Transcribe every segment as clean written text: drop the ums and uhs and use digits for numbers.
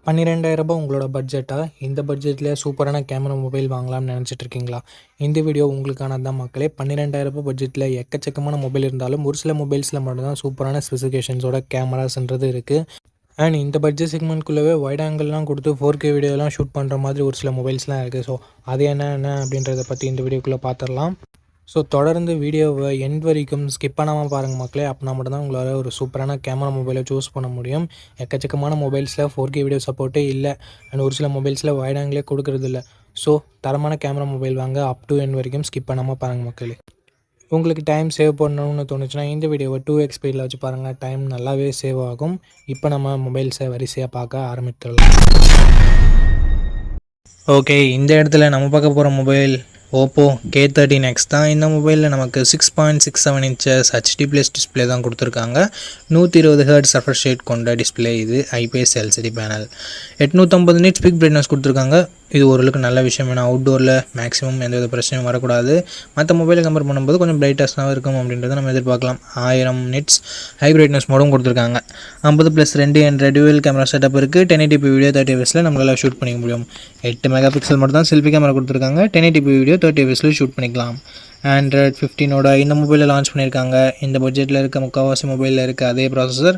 ரூ. 12,000 உங்களோட பட்ஜெட்டா? இந்த பட்ஜெட்ல சூப்பரான கேமரா மொபைல் வாங்கலாம்னு நினச்சிட்டு இருக்கீங்களா? இந்த வீடியோ உங்களுக்கானது தான் மக்களே. ரூ. 12,000 பட்ஜெட்ல எக்கச்சக்கமான மொபைல் இருந்தாலும், ஒரு சில மொபைல்ஸில் மட்டும் தான் சூப்பரான ஸ்பெசிஃபிகேஷன்ஸோட கேமராஸ்ன்றது இருக்குது. அண்ட் இந்த பட்ஜெட் செக்மெண்ட்குள்ளவே வைட் ஆங்கிள்லாம் கொடுத்து 4K வீடியோலாம் ஷூட் பண்ணுற மாதிரி ஒரு சில மொபைல்ஸ்லாம் இருக்குது. ஸோ அது என்ன அப்படின்றத பற்றி இந்த வீடியோக்குள்ளே பார்த்துடலாம். ஸோ தொடர்ந்து வீடியோவை எண்ட் வரைக்கும் ஸ்கிப் பண்ணாமல் பாருங்கள் மக்களே. அப்படின்னா மட்டும்தான் உங்களால் ஒரு சூப்பரான கேமரா மொபைலை சூஸ் பண்ண முடியும். எக்கச்சக்கமான மொபைல்ஸில் 4K வீடியோ சப்போர்ட்டே இல்லை. அண்ட் ஒரு சில மொபைல்ஸில் வைட் ஆங்கிளே கொடுக்குறதில்ல. ஸோ தரமான கேமரா மொபைல் வாங்க அப் டு எண்ட் வரைக்கும் ஸ்கிப் பண்ணாமல் பாருங்கள் மக்களே. உங்களுக்கு டைம் சேவ் பண்ணணும்னு தோணுச்சுன்னா இந்த வீடியோவை 2x ஸ்பீடில் வச்சு பாருங்கள். டைம் நல்லாவே சேவ் ஆகும். இப்போ நம்ம மொபைல்ஸை வரிசையாக பார்க்க ஆரம்பித்துடலாம். ஓகே, இந்த இடத்துல நம்ம பார்க்க போகிற மொபைல் ஓப்போ K13X தான். இந்த மொபைலில் நமக்கு 6.67 இன்ச்சஸ் HD+ டிஸ்பிளே தான் கொடுத்துருக்காங்க. 120 Hz ரெஃப்ரெஷ் ரேட் கொண்ட டிஸ்பிளே இது. IPS LCD panel. 850 nits peak brightness கொடுத்துருக்காங்க. இது ஓரளவுக்கு நல்ல விஷயம். ஏன்னா அவுட்டோரில் மேக்ஸிமம் எந்த வித பிரச்சனையும் வரக்கூடாது. மற்ற மொபைலை கம்பேர் பண்ணும்போது கொஞ்சம் பிரைட்டஸ்ட்டாக இருக்கும் அப்படின்றத நம்ம எதிர்பார்க்கலாம். 1000 nits ஹை பிரைட்னஸ் மோடும் கொடுத்துருக்காங்க. 50+2 என்ற டியூவல் கேமரா செட்டப் இருக்குது. 1080p வீடியோ 30 fps நம்மளால் ஷூட் பண்ணிக்க முடியும். 8 மெகா பிக்சல் மட்டும் தான் செல்ஃபி கேமரா கொடுத்துருக்காங்க. 1080p வீடியோ 30 fps ஷூட் பண்ணிக்கலாம். Android 15 இந்த மொபைலில் லான்ச் பண்ணியிருக்காங்க. இந்த பட்ஜெட்டில் இருக்க முக்கால்வாசி மொபைலில் இருக்க அதே ப்ராசஸர்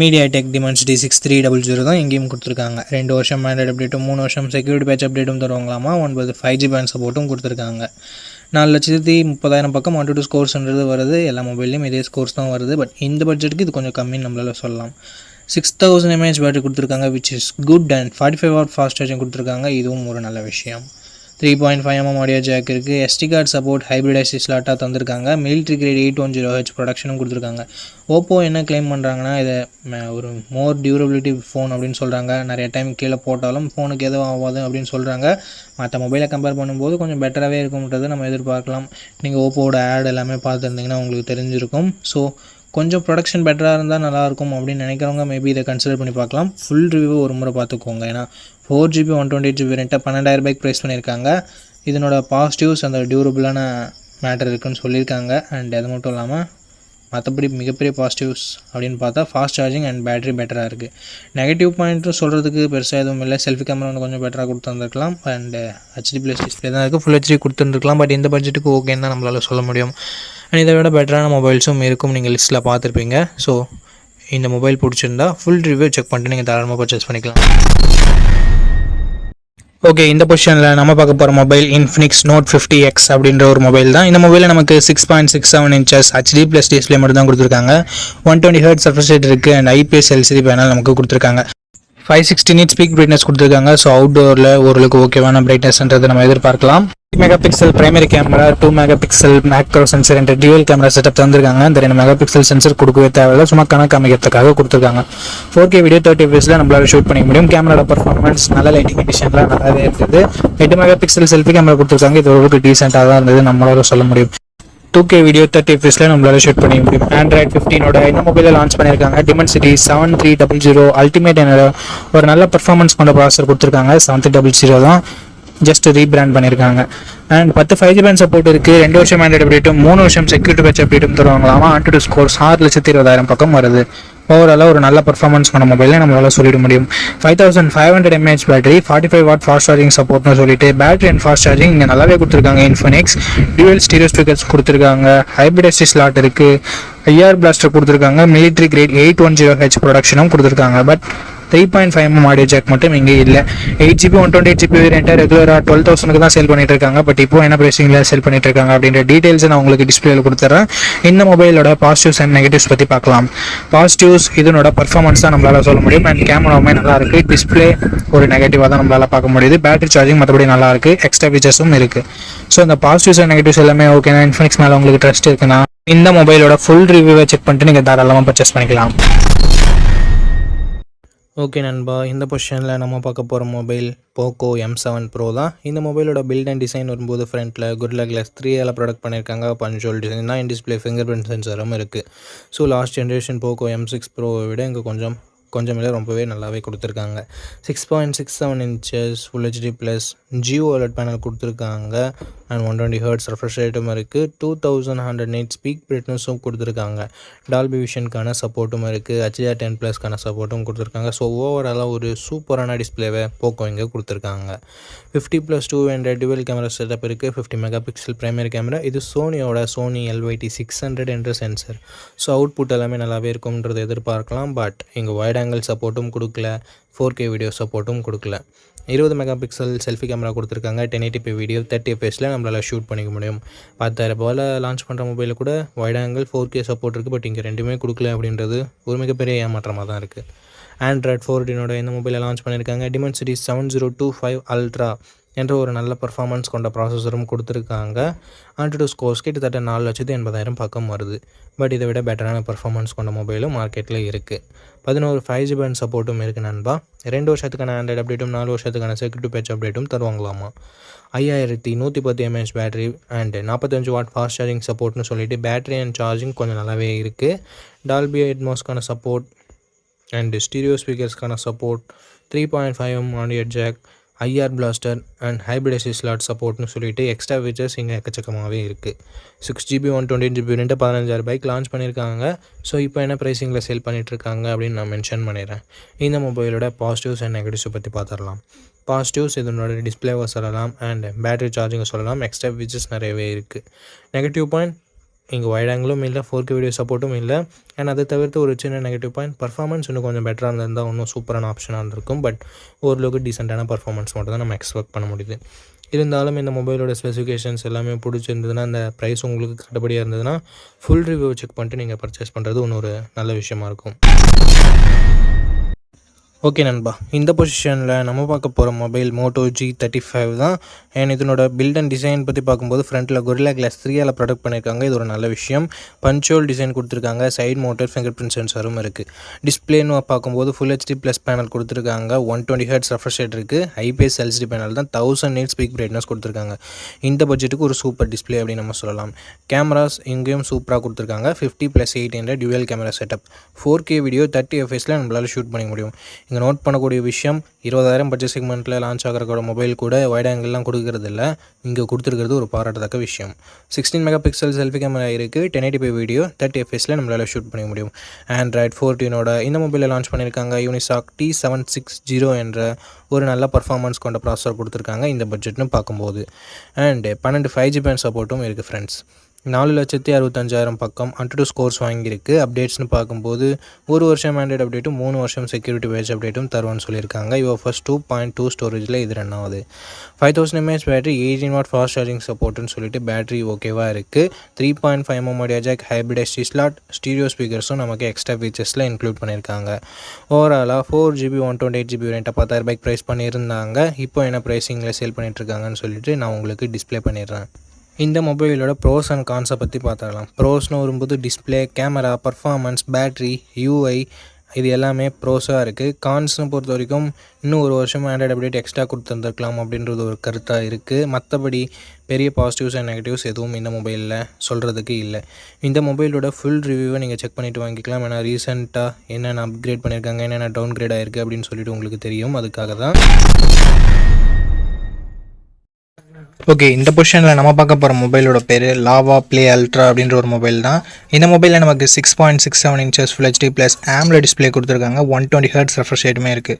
MediaTek Dimensity 6300 தான் இங்கேயும் கொடுத்துருக்காங்க. 2 வருஷம் ஆண்ட்ராய்டு அப்டேட்டும் 3 வருஷம் செக்யூரிட்டி பேட்ச் அப்டேட்டும் தருவாங்களாமா. 9 5G பேண்ட் சப்போர்ட்டும் கொடுத்துருக்காங்க. 4,30,000 பக்கம் 1-2 ஸ்கோர்ஸ்ன்றது வருது. எல்லா மொபைல்லையும் இதே ஸ்கோர்ஸ் தான் வருது. பட் இந்த பட்ஜெட்டுக்கு இது கொஞ்சம் கம்மின்னு நம்மளால் சொல்லலாம். 6000 mAh பேட்டரி கொடுத்துருக்காங்க, which is good. And 45W fast charging கொடுத்துருக்காங்க. இதுவும் ஒரு நல்ல விஷயம். 3.5mm ஆடியோ ஜாக் இருக்குது. SD card support hybrid SD ஸ்லாட்டாக தந்திருக்காங்க. மிலிட்ரி கிரேட் 810H ப்ரொடக்ஷனும் கொடுத்துருக்காங்க. ஓப்போ என்ன கிளைம் பண்ணுறாங்கன்னா, இதை ஒரு மோர் டியூரபிலிட்டி ஃபோன் அப்படின்னு சொல்கிறாங்க. நிறைய டைம் கீழே போட்டாலும் ஃபோனுக்கு எதுவும் ஆகாது அப்படின்னு சொல்கிறாங்க. மற்ற மொபைலை கம்பேர் பண்ணும்போது கொஞ்சம் பெட்டராகவே இருக்கும்ன்றதை நம்ம எதிர்பார்க்கலாம். நீங்கள் ஓப்போவோட ஆட் எல்லாமே பார்த்துருந்தீங்கன்னா உங்களுக்கு தெரிஞ்சிருக்கும். ஸோ கொஞ்சம் ப்ரொடக்ஷன் பெட்டராக இருந்தால் நல்லாயிருக்கும் அப்படின்னு நினைக்கிறவங்க மேபி இதை கன்சிடர் பண்ணி பார்க்கலாம். ஃபுல் ரிவ்யூ ஒரு முறை பார்த்துக்கோங்க. ஏன்னா 4GB 128GB வேரியண்ட்டை 12,000 ப்ரைஸ் பண்ணியிருக்காங்க. இதனோட பாசிட்டிவ்ஸ் அந்த டியூரபிளான மேட்டர் இருக்குதுன்னு சொல்லியிருக்காங்க. அண்ட் அது மட்டும் இல்லாமல் மற்றபடி மிகப்பெரிய பாசிட்டிவ்ஸ் அப்படின்னு பார்த்தா ஃபாஸ்ட் சார்ஜிங் அண்ட் பேட்டரி பெட்டராக இருக்குது. நெகட்டிவ் பாயிண்ட்டும் சொல்கிறதுக்கு பெருசாக எதுவும் இல்லை. செல்ஃபி கேமரா வந்து கொஞ்சம் பெட்டராக கொடுத்துருந்துருக்கலாம். அண்ட் HD+ டிஸ்பிளே தான் இருக்குது. Full HD கொடுத்துருந்துருக்கலாம். பட் இந்த பட்ஜெட்டுக்கு ஓகேன்னு தான் நம்மளால் சொல்ல முடியும். அண்ட் இதை விட பெட்டரான மொபைல்ஸும் இருக்கும். நீங்கள் லிஸ்ட்டில் பார்த்துருப்பீங்க. ஸோ இந்த மொபைல் பிடிச்சிருந்தா ஃபுல் ரிவ்யூ செக் பண்ணிட்டு நீங்கள் தாராளமாக பர்ச்சேஸ் பண்ணிக்கலாம். ஓகே, இந்த பொசிஷனில் நம்ம பார்க்க போகிற மொபைல் Infinix Note 50X அப்படின்ற ஒரு மொபைல் தான். இந்த மொபைலில் நமக்கு 6.67 இன்ச்சஸ் HD+ டிஸ்பிளே மட்டும் தான் கொடுத்துருக்காங்க. 120 Hz ரெஃப்ரெஷ் ரேட் இருக்குது. அண்ட் IPS LCD பேனல் நமக்கு கொடுத்துருக்காங்க. 560 nits பீக் பிரைட்னஸ் கொடுத்துருக்காங்க. ஸோ அவுட்டோரில் ஓரளவுக்கு ஓகேவான பிரைட்னஸ்ன்றதை நம்ம எதிர்பார்க்கலாம். 3 megapixel primary camera, 2 megapixel macro sensor என்ற டியூவல் கேமரா செட்டப் தந்திருக்காங்க. இந்த 2 மெகாபிக்சல் சென்சர் கொடுக்கவே தேவையில்லை. சும்மா கணக்கு அமைக்கிறதுக்காக கொடுத்துருக்காங்க. 4K வீடியோ 30 fps நம்மளால ஷூட் பண்ணிக்க முடியும். கேமராட பர்ஃபார்மன்ஸ் நல்ல லைட்டிங் கண்டிஷன்லாம் நல்லாவே இருக்குது. 8 மெகாபிக்சல் செல்ஃபி கேமரா கொடுத்துருக்காங்க. இது ஓரளவுக்கு டீசெண்டாக தான் இருந்தது நம்மளால சொல்ல முடியும். 2K வீடியோ 30 fps நம்மளால ஷூட் பண்ணிக்க முடியும். Android 15 இந்த மொபைலில் லான்ச் பண்ணியிருக்காங்க. Dimensity 7300 அல்டிமேட் என்ற ஒரு நல்ல பர்ஃபார்மன்ஸ் கொண்ட ப்ராசஸர் கொடுத்துருக்காங்க. 7300 தான் ஜஸ்ட் ரீபிராண்ட் பண்ணியிருக்காங்க. அண்ட் 10 5G பேண்ட் சப்போர்ட் இருக்குது. 2 வருஷம் ஆண்ட்ராய்டு அப்டேட்டும் 3 வருஷம் செக்யூரிட்டி பேட்ச் அப்டேட்டும் தருவாங்களாமா. 1-2 ஸ்கோர்ஸ் 6,20,000 பக்கம் வருது. ஓவராலாக ஒரு நல்ல பர்ஃபார்மன்ஸ் கொண்ட மொபைலே நம்மளால் சொல்லிட முடியும். 5500 mAh battery, 45W fast charging சப்போர்ட்னு சொல்லிட்டு பேட்டரி அண்ட் ஃபாஸ்ட் சார்ஜிங் இங்கே நல்லாவே கொடுத்துருக்காங்க. Infinix டியூவல் ஸ்டீரியோ ஸ்பீக்கர்ஸ் கொடுத்துருக்காங்க. ஹைப்ரிட் SD ஸ்லாட் இருக்குது. IR பிளாஸ்டர் கொடுத்துருக்காங்க. மிலிட்ரி கிரேட் 810H ப்ரொடக்ஷனும் கொடுத்துருக்காங்க. பட் 3.5mm ஆடியோ ஜாக் மட்டும் இங்கே இல்லை. 8GB 128GB வேரியண்ட்டை ரெகுலராக 12,000 தான் சேல் பண்ணிட்டு இருக்காங்க. பட் இப்போ என்ன ப்ரைஸிங்கில் சேல் பண்ணிட்டு இருக்காங்க அப்படின்ற டீட்டெயில்ஸை நான் உங்களுக்கு டிஸ்பிளேல கொடுத்துட்றேன். இந்த மொபைலோட பாசிட்டிவ்ஸ் அண்ட் நெகட்டிவ்ஸ் பற்றி பார்க்கலாம். பாசிட்டிவ்ஸ் இதனோட பர்ஃபார்மன்ஸ் தான் நம்மளால் சொல்ல முடியும். அண்ட் கேமராவுமே நல்லா இருக்குது. டிஸ்பிளே ஒரு நெகட்டிவாக தான் நம்மளால் பார்க்க முடியுது. பேட்டரி சார்ஜிங் மற்றபடி நல்லா இருக்குது. எக்ஸ்ட்ரா ஃபீச்சர்ஸும் இருக்குது. ஸோ இந்த பாசிட்டிவ்ஸ் அண்ட் நெகட்டிவ்ஸ் எல்லாமே ஓகேனா Infinix மேலே உங்களுக்கு ட்ரஸ்ட் இருக்குன்னா இந்த மொபைலோட ஃபுல் ரிவ்யூவை செக் பண்ணிட்டு நீங்கள் தாராளமாக பர்ச்சேஸ் பண்ணிக்கலாம். ஓகே நண்பா, இந்த பொசிஷனில் நம்ம பார்க்க போகிற மொபைல் போக்கோ M7 Pro தான். இந்த மொபைலோட பில்ட் அண்ட் டிசைன் வரும்போது ஃப்ரண்ட்டில் Gorilla Glass 3 ப்ராடக்ட் பண்ணியிருக்காங்க. பஞ்சுவல் டிசைன் தான். இன் டிஸ்பிளே ஃபிங்கர் பிரிண்ட் சென்சரும் இருக்குது. So last generation Poco M6 Pro விட இங்கே கொஞ்சம் கொஞ்சம் இல்லை ரொம்பவே நல்லாவே கொடுத்துருக்காங்க. 6.67 inches full HD plus GOLED panel கொடுத்துருக்காங்க. அண்ட் 120 ஹெர்ட்ஸ் ரெஃப்ரெஷ் ரேட்டும் இருக்குது. 2100 நைட் ஸ்பீக் பிரைட்னஸும் கொடுத்துருக்காங்க. டால்பி விஷனுக்கான சப்போர்ட்டும் இருக்குது. HDR10+க்கான சப்போர்ட்டும் கொடுத்துருக்காங்க. ஸோ ஓவராலாக ஒரு சூப்பரான டிஸ்பிளேவை போக்கோ இங்கே கொடுத்துருக்காங்க. 50+2 என்ற டுவெல் கேமரா செட்டப் இருக்குது. 50 மெகா பிக்சல் பிரைமரி கேமரா. இது சோனி LYT600 என்ற சென்சர். ஸோ அவுட்புட் எல்லாமே நல்லாவே இருக்கும்ன்றது எதிர்பார்க்கலாம். பட் இங்கே வைட் ஆங்கிள் சப்போர்ட்டும் கொடுக்கல, 4K வீடியோ சப்போர்ட்டும் கொடுக்கல. 20 மெகா பிக்சல் செல்ஃபி கேமரா கொடுத்துருக்காங்க. 1080p வீடியோ 30 fps நம்மளால் ஷூட் பண்ணிக்க முடியும். 10,000 ரூபாயில் லான்ச் பண்ணுற மொபைலில் கூட வைட் ஆங்கிள் 4K சப்போர்ட் இருக்குது. பட் இங்கே ரெண்டுமே கொடுக்கல அப்படின்றது ஒரு மிகப்பெரிய ஏமாற்றமாக தான் இருக்குது. ஆண்ட்ராய்ட் 14 இந்த மொபைலை லான்ச் பண்ணியிருக்காங்க. Dimensity 7025 Ultra என்ற ஒரு நல்ல பர்ஃபார்மன்ஸ் கொண்ட ப்ராசஸரும் கொடுத்துருக்காங்க. AnTuTu ஸ்கோர்ஸ் கிட்டத்தட்ட 4,80,000 பக்கம் வருது. பட் இதை விட பெட்டரான பர்ஃபார்மன்ஸ் கொண்ட மொபைலும் மார்க்கெட்டில் இருக்குது. 11 5G பேண்ட் சப்போர்ட்டும் இருக்குது நண்பா. 2 வருஷத்துக்கான ஆண்ட்ராய்டு அப்டேட்டும் 4 வருஷத்துக்கான செக்யூரிட்டி பேட்ச் அப்டேட்டும் தருவாங்களாமா. 5110 mAh battery and 45 watt fast charging சப்போர்ட்னு சொல்லிட்டு பேட்டரி அண்ட் சார்ஜிங் கொஞ்சம் நல்லாவே இருக்குது. டால்பி அட்மாஸ்க்கான சப்போர்ட் அண்ட் ஸ்டீரியோ ஸ்பீக்கர்ஸ்க்கான support, 3.5mm audio jack, IR blaster and hybrid SD slot சப்போர்ட்னு சொல்லிட்டு எக்ஸ்ட்ரா ஃபீச்சர்ஸ் இங்கே எக்கச்சக்கமாகவே இருக்குது. 6GB 128GB 15,000 ரூபாய்க்கு லான்ச் பண்ணியிருக்காங்க. ஸோ இப்போ என்ன ப்ரைஸிங்கில் சேல் பண்ணிகிட்ருக்காங்க அப்படின்னு நான் மென்ஷன் பண்ணிடுறேன். இந்த மொபைலோட பாசிட்டிவ்ஸ் அண்ட் நெகட்டிவ்ஸை பற்றி பார்த்துடலாம். பாசிட்டிவ்ஸ் இதனோட டிஸ்பிளேவை சொல்லலாம் அண்ட் பேட்டரி சார்ஜிங்கை சொல்லலாம். எக்ஸ்ட்ரா ஃபீச்சர்ஸ் நிறையவே இருக்குது. நெகட்டிவ் பாயிண்ட், இங்கே வைட் ஆங்கிளும் இல்லை, 4K வீடியோ சப்போர்ட்டும் இல்லை. அண்ட் அதை தவிர்த்து ஒரு சின்ன நெகட்டிவ் பாயிண்ட், பர்ஃபார்மன்ஸ் இன்னும் கொஞ்சம் பெட்டராக இருந்திருந்தால் இன்னும் சூப்பரான ஆப்ஷனாக இருந்திருக்கும். பட் ஓரளவுக்கு டீசெண்டான பர்ஃபார்மன்ஸ் மட்டும் தான் நம்ம எக்ஸ்பெக்ட் பண்ண முடியுது. இருந்தாலும் இந்த மொபைலோட ஸ்பெசிஃபிகேஷன்ஸ் எல்லாமே பிடிச்சிருந்ததுன்னா, அந்த ப்ரைஸ் உங்களுக்கு கட்டுப்படியாக இருந்ததுன்னா ஃபுல் ரிவ்யூ செக் பண்ணிட்டு நீங்கள் பர்ச்சேஸ் பண்ணுறது இன்னொரு நல்ல விஷயமா இருக்கும். ஓகே நண்பா, இந்த பொசிஷனில் நம்ம பார்க்க போகிற மொபைல் Moto G35 தான். அண்ட் இதனோட பில்ட் அண்ட் டிசைன் பற்றி பார்க்கும்போது ஃப்ரண்ட்டில் Gorilla Glass 3 ப்ரொடக்ட் பண்ணியிருக்காங்க. இது ஒரு நல்ல விஷயம். பஞ்சுவல் டிசைன் கொடுத்துருக்காங்க. சைட் மவுண்டட் ஃபிங்கர் பிரிண்ட் சென்சரும் இருக்குது. டிஸ்பிளேன்னு பார்க்கும்போது ஃபுல் HD ப்ளஸ் பேனல் கொடுத்துருக்காங்க. 120 ஹெர்ட்ஸ் ரெஃப்ரெஷ் ரேட் இருக்குது. IPS LCD பேனல் தான். 1000 nits ஸ்பீக் பிரைட்னஸ் கொடுத்துருக்காங்க. இந்த பட்ஜெட்டுக்கு ஒரு சூப்பர் டிஸ்பிளே அப்படின்னு நம்ம சொல்லலாம். கேமராஸ் இங்கேயும் சூப்பராக கொடுத்துருக்காங்க. 50+8 என்ற dual camera setup. 4K video 30 fps நம்மளால் ஷூட் பண்ணிக்க முடியும். இங்கே நோட் பண்ணக்கூடிய விஷயம், 20,000 பட்ஜெட் செக்மெண்ட்டில் லான்ச் ஆகிற மொபைல் கூட வைட் ஆங்கிள்லாம் கொடுக்கறது இல்லை. இங்கே கொடுத்துருக்கிறது ஒரு பாராட்டத்தக்க விஷயம். 16 மெகா பிக்சல் செல்ஃபி கேமரா இருக்குது. 1080p வீடியோ 30 fps நம்மளால் ஷூட் பண்ணிக்க முடியும். ஆண்ட்ராய்ட் 14 இந்த மொபைலை லான்ச் பண்ணியிருக்காங்க. Unisoc T760 என்ற ஒரு நல்ல பர்ஃபார்மன்ஸ் கொண்ட ப்ராசஸர் கொடுத்துருக்காங்க இந்த பட்ஜெட்னு பார்க்கும்போது. அண்ட் 12 5G பேண்ட் சப்போர்ட்டும் இருக்குது ஃப்ரெண்ட்ஸ். 4,65,000 பக்கம் AnTuTu ஸ்கோர்ஸ் வாங்கியிருக்கு. அப்டேட்ஸ்னு பார்க்கும்போது 1 வருஷம் ஆண்ட்ராய்டு அப்டேட்டும் 3 வருஷம் செக்யூரிட்டி பேட்ச் அப்டேட்டும் தருவான்னு சொல்லியிருக்காங்க. ஃபர்ஸ்ட் 2.2 ஸ்டோரேஜில் இது ரன் ஆகுது. 5000 mAh battery, 18 watt fast charging சப்போர்ட்னு சொல்லிட்டு பேட்டரி ஓகேவாக இருக்குது. 3.5mm audio jack, hybrid SD slot, stereo ஸ்பீக்கர்ஸும் நமக்கு எக்ஸ்ட்ரா ஃபீச்சர்ஸில் இன்க்ளூட் பண்ணியிருக்காங்க. ஓவராலாக 4GB 128GB வேரியண்ட்டை 10,000 ரூபாய்க்கு ப்ரைஸ் பண்ணியிருந்தாங்க. இப்போ என்ன ப்ரைஸிங்கில் சேல் பண்ணிகிட்ருக்காங்கன்னு சொல்லிட்டு நான் உங்களுக்கு டிஸ்பிளே பண்ணிடுறேன். இந்த மொபைலோட ப்ரோஸ் அண்ட் கான்ஸை பற்றி பார்த்துக்கலாம். ப்ரோஸ்னு வரும்போது display, camera, performance, battery, UI இது எல்லாமே ப்ரோஸாக இருக்குது. கான்ஸ்னு பொறுத்த வரைக்கும் இன்னும் 1 வருஷம் ஆண்ட்ராய்டு அப்டேட் எக்ஸ்ட்ரா கொடுத்துருந்துருக்கலாம் அப்படின்றது ஒரு கருத்தாக இருக்குது. மற்றபடி பெரிய பாசிட்டிவ்ஸ் அண்ட் நெகட்டிவ்ஸ் எதுவும் இந்த மொபைலில் சொல்கிறதுக்கு இல்லை. இந்த மொபைலோட ஃபுல் ரிவ்யூவை நீங்கள் செக் பண்ணிவிட்டு வாங்கிக்கலாம். ஏன்னா ரீசெண்டாக என்னென்ன அப்கிரேட் பண்ணியிருக்காங்க, என்னென்ன டவுன் கிரேட் ஆகிருக்கு அப்படின்னு சொல்லிட்டு உங்களுக்கு தெரியும். அதுக்காக தான். ஓகே, இந்த பொசிஷனில் நம்ம பார்க்க போகிற மொபைலோட பேர் லாவா ப்ளே அல்ட்ரா அப்படின்ற ஒரு மொபைல் தான். இந்த மொபைலில் நமக்கு 6.67 inches full HD plus AMOLED display கொடுத்துருக்காங்க. 120 ஹெர்ட்ஸ் ரெஃப்ரெஷ் ரேட்டுமே இருக்குது.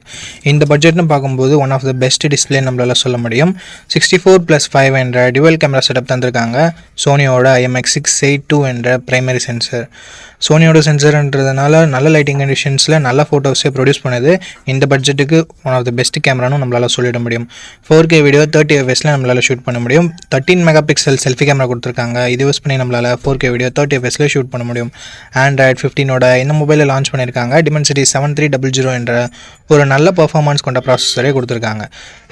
இந்த பட்ஜெட்னு பார்க்கும்போது one of the best display நம்மளால் சொல்ல முடியும். 64+5 என்ற டுவெல் கேமரா செட்டப் தந்திருக்காங்க. சோனியோட IMX682 என்ற பிரைமரி சென்சர். சோனியோட சென்சர்ன்றதுனால நல்ல லைட்டிங் கண்டிஷன்ஸில் நல்ல ஃபோட்டோஸே ப்ரொடியூஸ் பண்ணுது. இந்த பட்ஜெட்டுக்கு ஒன் ஆஃப் த பெஸ்ட் கேமரானும் நம்மளால் சொல்லிட முடியும். 4K வீடியோ 30 fps நம்மளால் ஷூட் பண்ண முடியும். 13 மெகா பிக்சல் செல்ஃபி கேமரா கொடுத்துருக்காங்க. இது யூஸ் பண்ணி நம்மளால் 4K வீடியோ 30 fps ஷூட் பண்ண முடியும். ஆண்ட்ராய்ட் 15 இந்த மொபைலை லான்ச் பண்ணியிருக்காங்க. Dimensity 7300 என்ற ஒரு நல்ல பர்ஃபார்மன்ஸ் கொண்ட ப்ராசஸரே கொடுத்துருக்காங்க.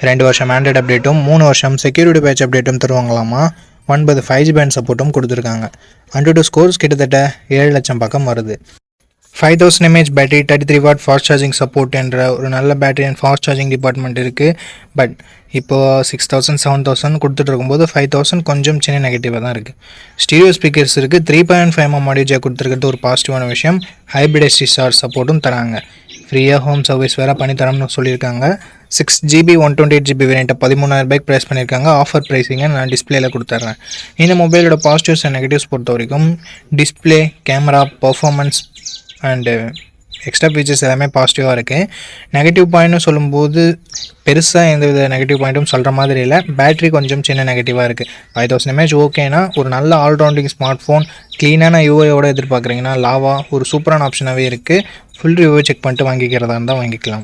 2 வருஷம் ஆண்ட்ராய்டு அப்டேட்டும் 3 வருஷம் செக்யூரிட்டி பேட்ச் அப்டேட்டும் தருவாங்களாமா. 9 5G பேண்ட் சப்போர்ட்டும் கொடுத்துருக்காங்க. AnTuTu ஸ்கோர்ஸ் கிட்டத்தட்ட 7 லட்சம் பக்கம் வருது. 5000 mAh battery, 33 what fast charging support என்ற ஒரு நல்ல battery and fast charging department இருக்குது. பட் இப்போது 6000 7000 கொடுத்துட்டு இருக்கும்போது 5000 கொஞ்சம் சின்ன நெகட்டிவாக தான் இருக்குது. ஸ்டீரியோ ஸ்பீக்கர்ஸ் இருக்குது. 3.5mm ஆடியோ ஜாக் கொடுத்துருக்கிறது ஒரு பாசிட்டிவான விஷயம். ஹைப்ரிட் எஸ்டி ஸ்லாட் சப்போர்ட்டும் தராங்க. ஃப்ரீயாக ஹோம் சர்வீஸ் வேறு பண்ணித்தரோம்னு சொல்லியிருக்காங்க. 6GB 128GB வேரியண்ட்டை 13,000 ப்ரைஸ் பண்ணியிருக்காங்க. ஆஃபர் ப்ரைஸிங்கை நான் டிஸ்பிளேயில் கொடுத்துட்றேன். இந்த மொபைலோட பாசிட்டிவ்ஸ் அண்ட் நெகட்டிவ்ஸ் பொறுத்த வரைக்கும் display, camera, performance and extra features எல்லாமே பாசிட்டிவாக இருக்குது. நெகட்டிவ் பாயிண்ட்னு சொல்லும்போது பெருசாக எந்தவித நெகட்டிவ் பாயிண்ட்டும் சொல்கிற மாதிரி இல்லை. பேட்ரி கொஞ்சம் சின்ன நெகட்டிவாக இருக்குது. 5000 mAh ஓகேனா ஒரு நல்ல ஆல்ரவுண்டிங் ஸ்மார்ட் ஃபோன் க்ளீனான யூஐயோட எதிர்பார்க்குறீங்கன்னா லாவா ஒரு சூப்பரான ஆப்ஷனாகவே இருக்குது. ஃபுல் ரிவ்யூ செக் பண்ணிட்டு வாங்கிக்கிறதா இருந்தால் வாங்கிக்கலாம்.